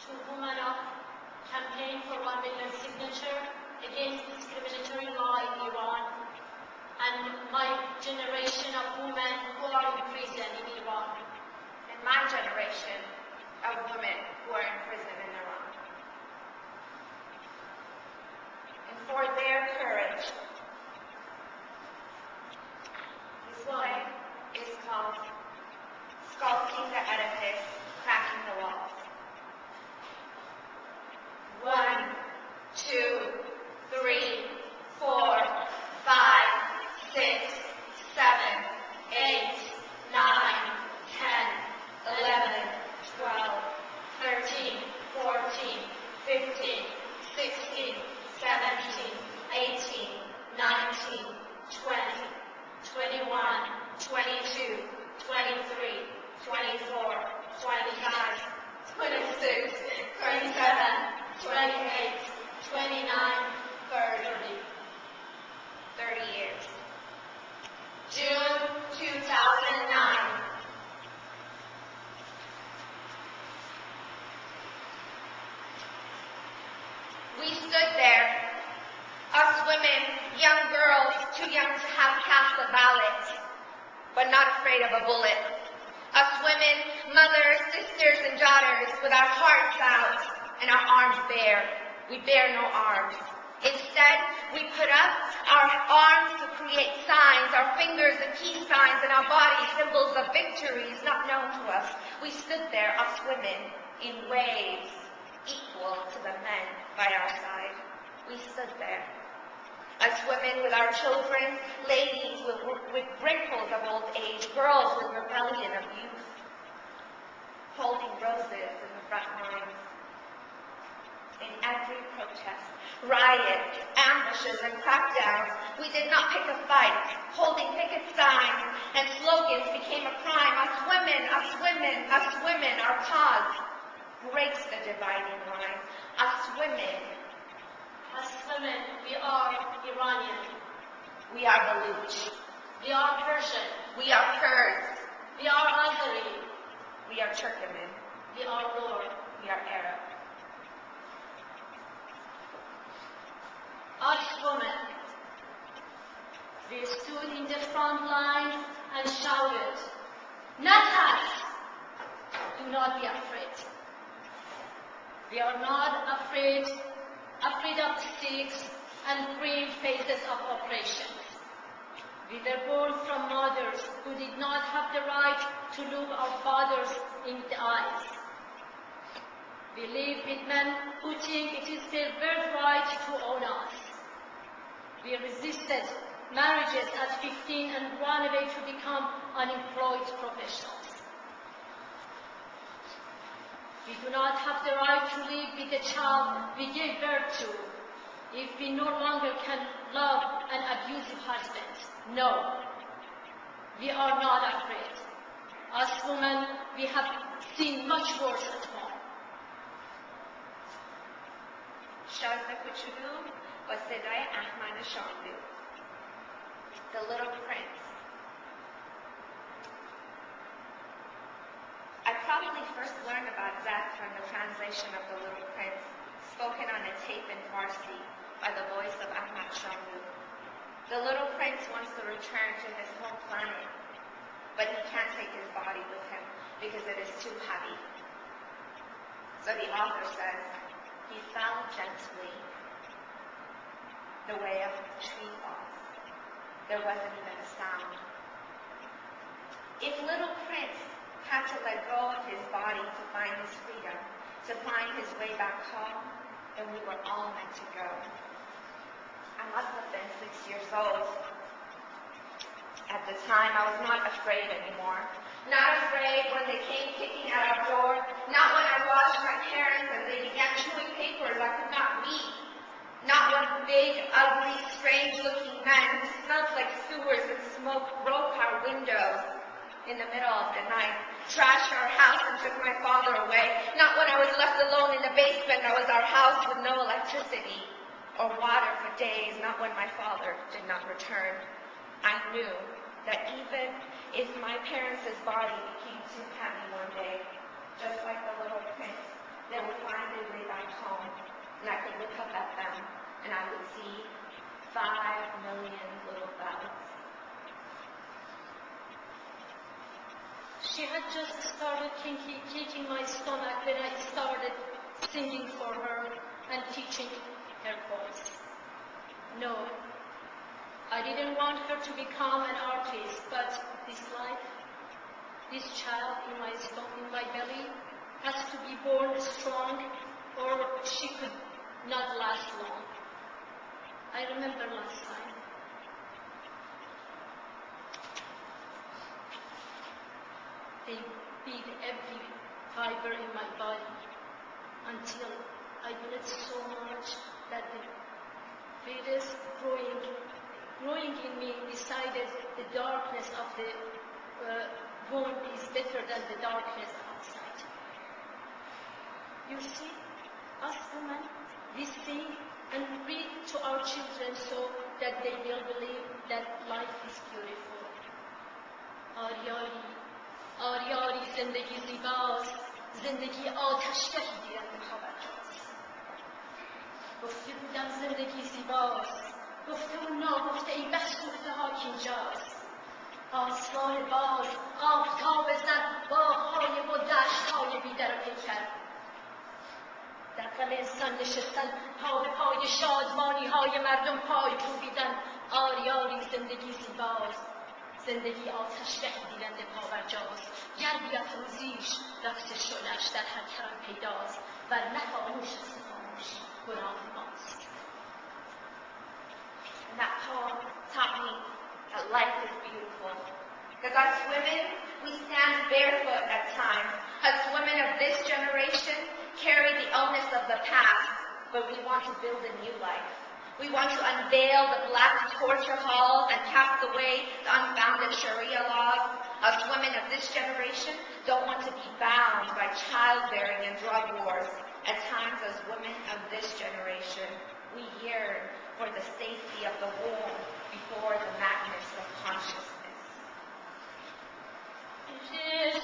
to Women Up campaign for 1 million signature against discriminatory law in Iran, and my generation of women who are in prison in Iran. And my generation of women who are in prison in Iran. And for their courage. This play is called Sculpting the Edifice, Cracking the Walls. 1, 2, 3, 4, 5, 6, 7, 8, 9, 10, 11, 12, 13, 14, 15, 16, 17, 18, 19, 20, 21, 22, 23, 24, 25, 26, 27, 28, 29, 30. 30 years. June 2009. We stood there, us women, young girls, too young to have cast a ballot, but not afraid of a bullet. Us women, mothers, sisters, and daughters, with our hearts out and our arms bare. We bear no arms. Instead, we put up our arms to create signs, our fingers and peace signs, and our bodies symbols of victories not known to us. We stood there, us women, in waves, equal to the men by our side. We stood there. As women with our children, ladies with wrinkles of old age, girls with rebellion of youth, holding roses in the front lines. In every protest, riot, ambushes, and crackdowns, we did not pick a fight. Holding picket signs and slogans became a crime. Us women, us women, us women, our cause breaks the dividing line. Us women. As women, we are Iranian. We are Baluch. We are Persian. We are Kurds. We are Azeri. We are Turkmen. We are Lord. We are Arab. Us women, we stood in the front line and shouted, "Not us! Do not be afraid. We are not afraid of sticks and green faces of oppressions. We were born from mothers who did not have the right to look our fathers in the eyes. We live with men who think it is their birthright to own us. We resisted marriages at 15 and ran away to become unemployed professionals. We do not have the right to live with the child we gave birth to if we no longer can love an abusive husband. No, we are not afraid. As women, we have seen much worse at home." Shazda Kuchulu was صدای احمد شاملو. The Little Prince. I probably first learned about death from the translation of The Little Prince, spoken on a tape in Farsi by the voice of Ahmad Shamlu. The Little Prince wants to return to his home planet, but he can't take his body with him because it is too heavy. So the author says, he fell gently the way a tree falls. There wasn't even a sound. If Little Prince had to let go of his body to find his freedom, to find his way back home, then we were all meant to go. I must have been 6 years old. At the time, I was not afraid anymore. Not afraid when they came kicking at our door. Not when I watched my parents and they began chewing papers I could not read. Not when big, ugly, strange-looking men who smelled like sewers and smoke broke our windows in the middle of the night, trashed our house and took my father away. Not when I was left alone in the basement that was our house with no electricity or water for days. Not when my father did not return. I knew that even if my parents' body became too heavy one day, just like the Little Prince, they would find had just started kicking my stomach when I started singing for her and teaching her voice. No, I didn't want her to become an artist, but this life, this child in my belly, has to be born strong, or she could not last long. I remember last time. They beat every fiber in my body until I bled so much that the fetus growing in me decided the darkness of the womb is better than the darkness outside. You see, us women, we sing and read to our children so that they will believe that life is beautiful. آری زندگی زیباست، زندگی آتشگهی گیرنده پابرجاست. گفته بودم زندگی زیباست، گفته و ناگفته ای بس گفته ها کینجاست. آسمان باز، آفتاب زد، باغ‌های و دشت‌های بی‌در و پیکر. در غم انسان نشستن، پا به پای شادمانی‌های مردم پای کوبیدن. آری زندگی زیباست، زندگی آتشگهی گیرنده پابرجاست. گر بیفروزیش رقص شعله‌اش در هر کرم پیداست، ورنه خاموش است و خاموش گناه ماست. And that poem taught me that life is beautiful. Because as women, we stand barefoot at times. As women of this generation, carry the onus of the past, but we want to build a new life. We want to unveil the black torture halls and cast away the unfounded Sharia laws. Us women of this generation don't want to be bound by childbearing and drug wars. At times, as women of this generation, we yearn for the safety of the womb before the madness of consciousness. It is